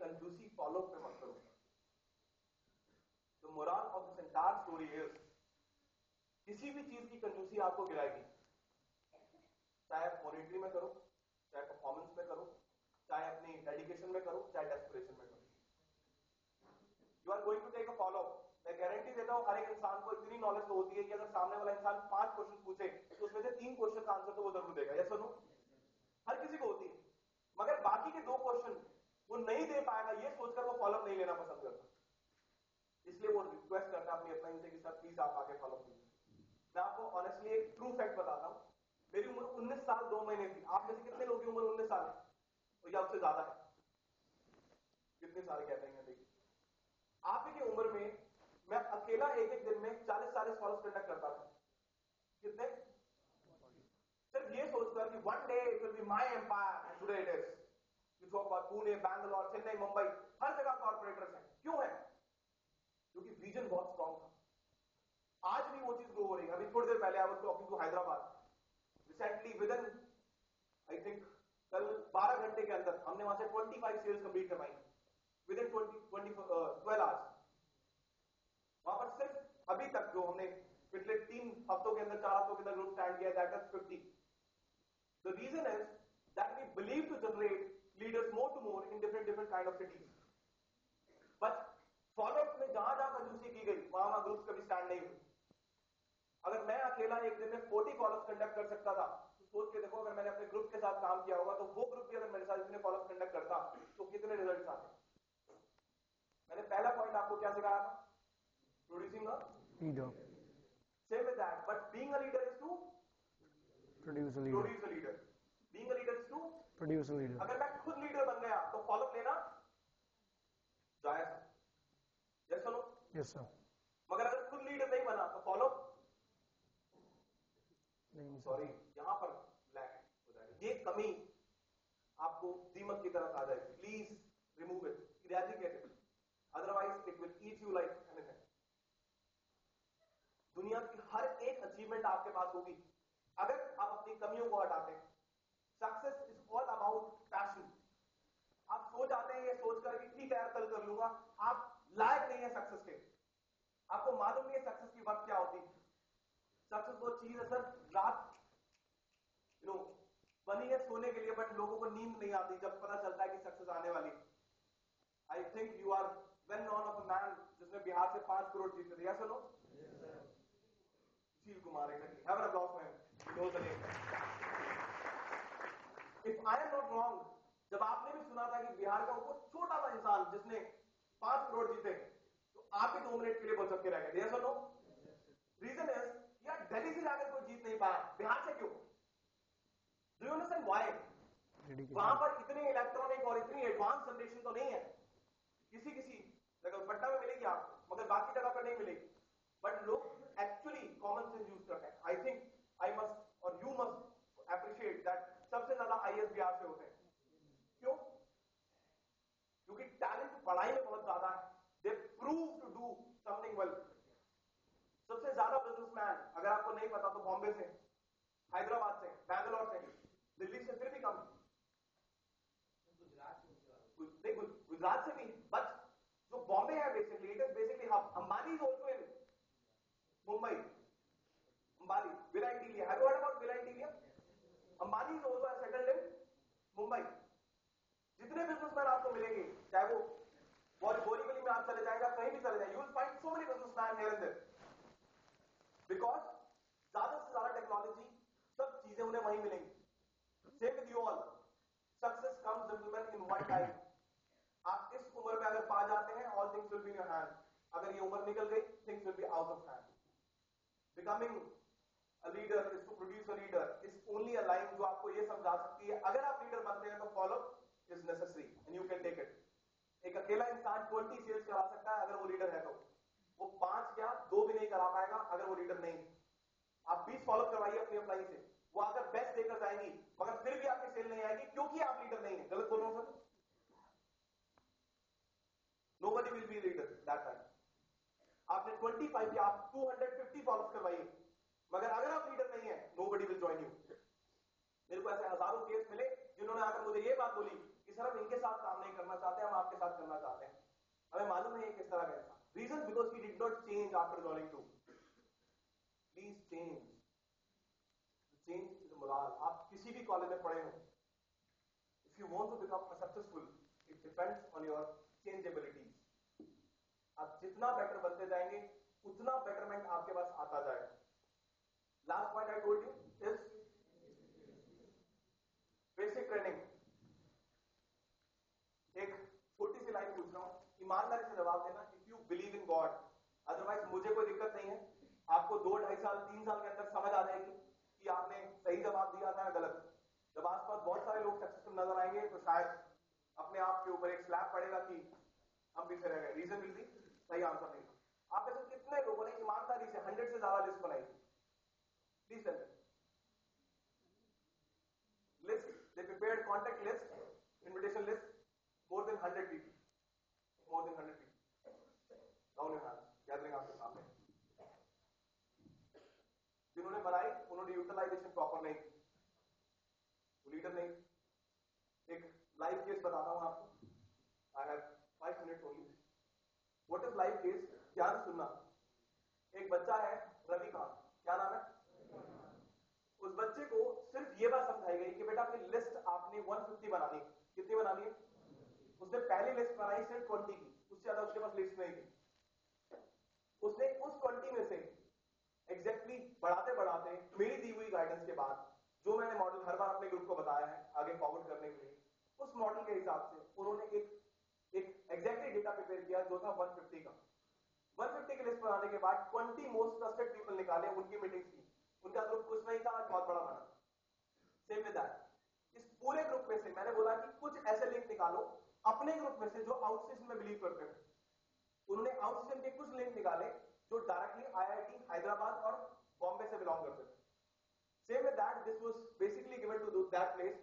कंजूसी फॉलो पे मत करो। तो moral of this entire story is, किसी भी चीज की कंजूसी आपको गिराएगी, चाहे मॉनिटरी में करो, चाहे परफॉर्मेंस में करो, चाहे अपनी डेडिकेशन में करो, चाहे डेस्परेशन में करो। You are going to take a follow. मैं गारंटी देता हूं हर एक इंसान को इतनी नॉलेज तो होती है कि अगर सामने वाला इंसान 5 क्वेश्चन पूछे तो उसमें से 3 क्वेश्चन का आंसर तो वो जरूर देगा। यस और नो? हर किसी को होती है। मगर बाकी के 2 क्वेश्चन वो नहीं दे पाएगा, ये सोचकर वो फॉलोअप नहीं लेना पसंद करता। इसलिए वो रिक्वेस्ट करता है अपनी अपलाइन से कि सर प्लीज आप आके फॉलोअप कीजिए। मैं आपको ऑनेस्टली एक ट्रू फैक्ट बताता हूं। मेरी उम्र 19 साल 2 महीने थी। आप में से कितने लोगों की उम्र 19 साल है? तो या उससे ज्यादा है? कितने सारे कहते हैं? देखिए, आप ही की उम्र में मैं अकेला एक दिन में 40 फॉलोअप कंडक्ट करता था। कितने? सिर्फ ये सोचकर कि one day it will be my empire, and today it is. You talk about Pune, Bangalore, Chennai, Mumbai, हर जगह कॉर्पोरेटर्स हैं। क्यों है? क्योंकि विजन बहुत स्ट्रॉन्ग था। आज भी वो चीज ग्रो हो रही है। अभी थोड़ी देर पहले I was talking to Hyderabad recently, within I think कल 12 घंटे के अंदर हमने वहां से 25 सेल्स कंप्लीट करवाई विद इन 12 आवर्स। वहां पर सिर्फ अभी तक जो हमने पिछले 3 हफ्तों के अंदर, 4 हफ्तों के अंदर ग्रुप स्टैंड किया, that is 50। The reason is that we believe to generate leaders more to more in different kind of cities. But follow up में जहां जहां कंजूसी की गई वहां ग्रुप्स कभी स्टैंड नहीं हुए। अगर मैं अकेला एक दिन में 40 फॉलोअप कंडक्ट कर सकता था, तो सोच के देखो अगर मैंने अपने ग्रुप के साथ काम किया होगा तो वो ग्रुप भी अगर मेरे साथ इतने फॉलोअप कंडक्ट करता तो कितने रिजल्ट्स आते। मैंने पहला पॉइंट आपको क्या सिखाया था? Producing a leader. Same with that, but being a leader is to Produce a leader. produce a leader. Being a leader is to Produce a leader. अगर मैं खुद लीडर बन गया तो फॉलोअप लेना जायज है। यस सुनो? Yes sir. मगर अगर खुद लीडर नहीं बना तो फॉलोअप नहीं, सॉरी, यहां पर लैक हो जाएगी। ये कमी आपको दीमक की तरफ आ जाएगी। Please remove it, eradicate it, otherwise it will eat you like anything. दुनिया की हर एक अचीवमेंट आपके पास होगी अगर आप अपनी कमियों को हटाते हैं। Success is all about passion. आप सो जाते हैं ये सोचकर कि ठीक है यार कल कर लूंगा, आप लायक नहीं है सक्सेस के। आपको मालूम नहीं है सक्सेस की वक्त क्या होती है। सक्सेस वो चीज है सर, रात बनी है सोने के लिए, बट लोगों को नींद नहीं आती जब पता चलता है कि सक्सेस आने वाली। I think you are well known of a man जिसने बिहार से 5 करोड़ जीते थे। सुनो, Sushil Kumar exactly. Have an applause for him. He knows the name. If I am not wrong, जब आपने भी सुना था कि बिहार का वो छोटा सा इंसान जिसने 5 करोड़ जीते, तो आप ही 2 मिनट के लिए बोल सकते रह गए। सुनो, रीजन इज यार दिल्ली से जाकर कोई जीत नहीं पाया, बिहार से क्यों? Do you understand why? वहां पर इतने इलेक्ट्रॉनिक और इतनी एडवांस जनरेशन तो नहीं है। किसी जगह पट्टा में मिलेगी आपको, मगर बाकी जगह पर नहीं मिलेगी। बट लोग एक्चुअली कॉमन सेंस यूज करते हैं। आई थिंक आई मस्ट और यू मस्ट अप्रिशिएट दैट सबसे ज्यादा आईएएस बिहार से होते हैं। क्यों? क्योंकि टैलेंट पढ़ाई में बहुत ज्यादा है। They prove to do something well. सबसे ज्यादा बिजनेसमैन अगर आपको नहीं पता तो बॉम्बे से, हैदराबाद से, बैंगलोर से, दिल्ली से फिर भी कम, गुजरात से भी। बट जो बॉम्बे है basically, it is basically hub. Ambani is also in Mumbai. Ambani, विलायत, हैव यू हर्ड अबाउट विलायत? Ambani is also settled in Mumbai. जितने बिजनेसमैन आपको मिलेंगे, चाहे वो बोरीवली में आप चले जाएगा, कहीं भी चले जाए, you will find so many businessman here and there. Because ज्यादा से ज्यादा टेक्नोलॉजी, सब चीजें उन्हें वहीं मिलेंगी। Same with you all, success comes gentleman in one time. आप इस उम्र में अगर पा जाते हैं, all things will be in your hand. अगर ये उम्र निकल गई, things will be out of hand. Becoming a leader is to produce a leader is only a line जो आपको ये समझा सकती है अगर आप लीडर बनते हैं तो follow is necessary and you can take it. एक अकेला इंसान 20 सेल्स करा सकता है अगर वो लीडर है तो। वो 5 क्या 2 भी नहीं करा पाएगा अगर वो लीडर नहीं है। आप 20 फॉलो करवाइए अपनी अप्लाई से, वो अगर बेस्ट देकर जाएंगी, मगर फिर भी आपकी सेल नहीं आएगी क्योंकि आप लीडर नहीं है। गलत बोल रहा हूं sir? Nobody will be a leader that time. आपने 25 या आप 250 फॉलोअप करवाइए, मगर अगर आप लीडर नहीं है, nobody will join you. मेरे को ऐसे हजारों केस मिले जिन्होंने आकर मुझे ये बात बोली कि सर हम इनके साथ काम नहीं करना चाहते, हम आपके साथ करना Reason because he did not change after joining to. Please change. Change is moral. आप किसी भी कॉलेज में पढ़े हो, if you want to become a successful, it depends on your change abilities. आप जितना better बनते जाएंगे, उतना betterment आपके पास आता जाएगा. Last point I told you is basic training. एक छोटी सी लाइन पूछ रहा हूं, ईमानदारी से जवाब देना. If you believe in God, otherwise मुझे कोई दिक्कत नहीं है. आपको 2, 2.5 साल, 3 साल के अंदर समझ आ जाएगी कि आपने सही जवाब दिया था या गलत. जब आसपास बहुत सारे लोग सक्सेसफुल नजर आएंगे तो शायद अपने आप के ऊपर एक स्लैप पड़ेगा कि हम पीछे रह गए. रीजन विल बी सही आंसर नहीं. आप ऐसे कितने लोगों ने ईमानदारी से 100 से ज्यादा लिस्ट बनाई? Please tell me. List, they prepared contact list, invitation list, more than 100 people. More than 100 people. Down your hands. Gathering आपके सामने. जिन्होंने बनाई उन्होंने यूटिलाइजेशन प्रॉपर नहीं की, वो लीडर नहीं. एक लाइव केस बताता हूं आपको. I have 5 minutes only. What is live case? ध्यान सुनना. एक बच्चा है रविकांत. क्या नाम है? उस बच्चे को सिर्फ ये बात समझाई गई कि बेटा अपनी लिस्ट आपने 150 बनानी. कितनी बनानी है? उसने पहली लिस्ट बनाई सिर्फ 20 की, उससे ज्यादा उसके पास लिस्ट नहीं थी. उसने उस 20 में से एग्जैक्टली बढ़ाते बढ़ाते मेरी दी हुई गाइडेंस के बाद, जो मैंने मॉडल हर बार अपने ग्रुप को बताया है आगे फॉरवर्ड करने के लिए, उस मॉडल के हिसाब से उन्होंने एक एग्जैक्टली डेटा प्रिपेयर किया जो था 150 का. 150 की लिस्ट बनाने के बाद 20 मोस्ट ट्रस्टेड पीपल निकाले, उनकी मीटिंग्स की. उनका ग्रुप कुछ नहीं था, आज बहुत बड़ा बना. Same with that. इस पूरे ग्रुप में से मैंने बोला कि कुछ ऐसे लिंक निकालो अपने ग्रुप में से जो आउटस्टेशन में बिलीव करते थे. उन्होंने आउटस्टेशन के कुछ लिंक निकाले जो डायरेक्टली आईआईटी हैदराबाद और बॉम्बे से बिलोंग करते थे. Same with that, this was basically given to that place.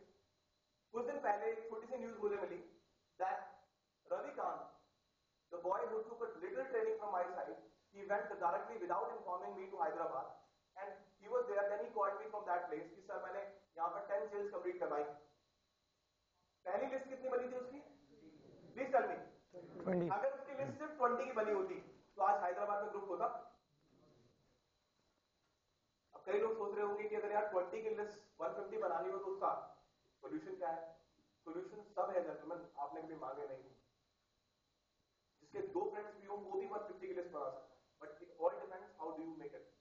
कुछ दिन पहले एक छोटी सी न्यूज मुझे मिली that Ravikant, the boy who took a little training from my side, he went directly without informing me to Hyderabad and he was there. Then he called me from that place कि sir मैंने यहां पर 10 sales complete करवाई. पहली list कितनी बनी थी उसकी? Please tell me. 20. अगर उसकी लिस्ट सिर्फ 20 की बनी होती तो आज हैदराबाद में ग्रुप होता. अब कई लोग सोच रहे होंगे कि अगर यार 20 की लिस्ट 150 बनानी हो तो उसका सोल्यूशन क्या है? सोल्यूशन सब है जेंटलमैन, आपने कभी मांगे नहीं. जिसके 2 फ्रेंड्स भी हो वो भी 150 की लिस्ट बना सकता है. But it all depends how do you make it.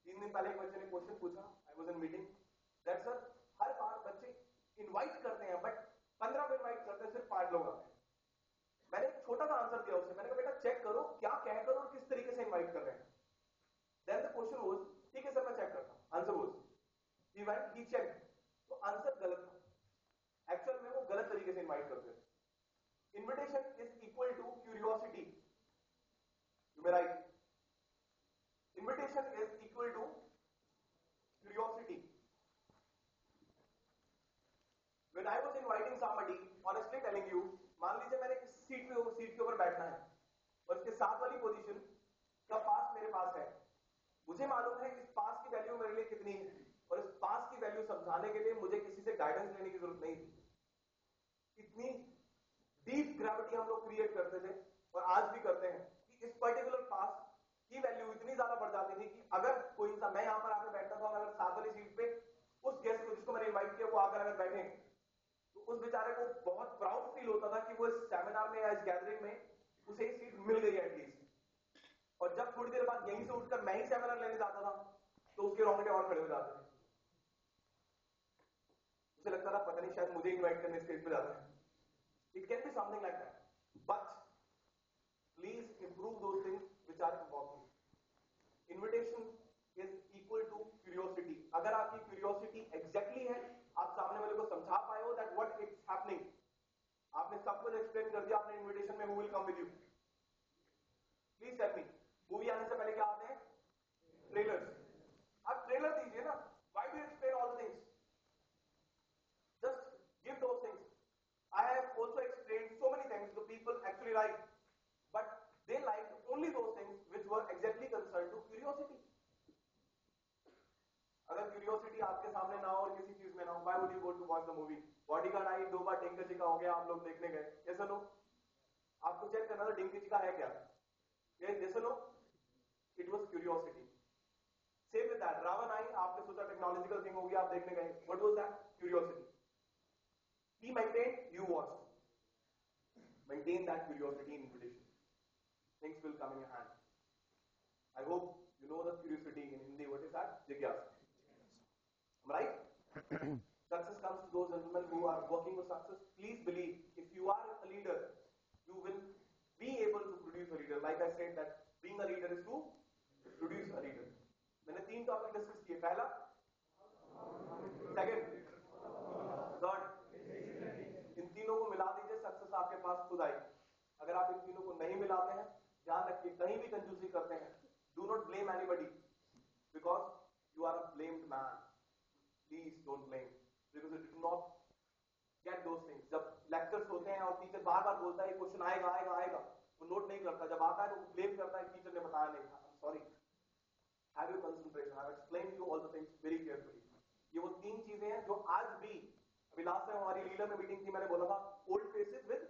3 दिन पहले एक बच्चे ने क्वेश्चन पूछा, I was in meeting, that sir हर बार बच्चे इनवाइट करते हैं बट 15 में इनवाइट करते हैं, सिर्फ 5 लोग आते हैं. मैंने एक छोटा सा आंसर दिया उसे. मैंने कहा बेटा चेक करो क्या कहकर और किस तरीके से इनवाइट कर रहे हैं. देन द क्वेश्चन वाज, ठीक है सर मैं चेक करता हूं. Answer was, he went, he checked. तो आंसर गलत था. एक्चुअल में वो गलत तरीके से इनवाइट करते थे. Invitation is equal to curiosity. You may right. Invitation is equal to curiosity. When I was inviting somebody, honestly telling you, मान लीजिए मैंने इस सीट के ऊपर बैठना है और इसके साथ वाली पोजीशन का पास मेरे पास है. मुझे मालूम है इस पास की वैल्यू मेरे लिए कितनी है और इस पास की वैल्यू समझाने के लिए मुझे किसी से गाइडेंस लेने की जरूरत नहीं थी. इतनी डीप ग्रेविटी हम लोग क्रिएट करते थे और आज भी करते हैं कि इस पर्टिकुलर पास की वैल्यू इतनी ज्यादा बढ़ जाती थी कि अगर कोई इंसान, मैं यहां पर आकर बैठता था और अगर साथ वाली सीट पे उस गेस्ट को जिसको मैंने इन्वाइट किया वो आकर अगर बैठे तो उस बेचारे को बहुत प्राउड फील होता था कि वो इस सेमिनार में या इस गैदरिंग में उसे एक सीट मिल गई एटलीस्ट. और जब थोड़ी देर बाद यहीं से उठकर मैं ही सेमिनार लेने जाता था तो उसके रोंगटे और खड़े हो जाते थे. उसे लगता था पता नहीं शायद मुझे इन्वाइट करने स्टेज पे जाता है. It can be something like that. But please improve those things which are important. Invitation is equal to curiosity. अगर आपकी क्यूरियोसिटी एग्जैक्टली है, आप सामने वाले को समझा पाए हो दैट व्हाट इज हैपनिंग, आपने सब कुछ एक्सप्लेन कर दिया आपने इनविटेशन में, who will come with you. Please tell me, movie आने से पहले क्या आते हैं? ट्रेलर्स. आप ट्रेलर दीजिए ना. Why do explain all the things? Just give those things. I have also explained so many things the people actually like, but they liked only those things which were exactly concerned to curiosity. अगर curiosity आपके सामने ना हो और किसी चीज में ना हो, why would you go to watch the movie? Bodyguard आई 2 बार डिंका चिका हो गया, आप लोग देखने गए. कैसे लोग? आपको चेक करना था डिंकी चिका है क्या. Yes or no? It was curiosity. Same with that. Ravan आई, आपने सोचा टेक्नोलॉजिकल थिंग होगी, आप देखने गए. What was that? Curiosity. He maintained, you watched. Maintain that curiosity in invitation. Things will come in your hand. I hope you know the curiosity in Hindi. What is that? Jigyasa. Am I right? Success comes to those gentlemen who are working for success. Please believe, if you are a leader, you will be able to produce a leader. Like I said, that being a leader is to produce a leader. मैंने 3 topic discuss किए. पहला, second, third. इन तीनों को मिला दीजिए, success आपके पास खुद आएगी. अगर आप इन तीनों को नहीं मिलाते हैं, ध्यान रखिए, कहीं भी कंजूसी करते हैं, do not blame anybody because you are a blamed man. Please don't blame because you did not get those things. जब लेक्चर्स होते हैं और टीचर बार-बार बोलता है क्वेश्चन आएगा आएगा आएगा, वो नोट नहीं करता. जब आता है तो ब्लेम करता है टीचर ने बताया नहीं था. Sorry. Have your concentration. I have explained you all the things very carefully. ये वो 3 चीजें हैं जो आज भी, अभी लास्ट टाइम हमारी लीला में मीटिंग थी, मैंने बोला था ओल्ड फेसेस विद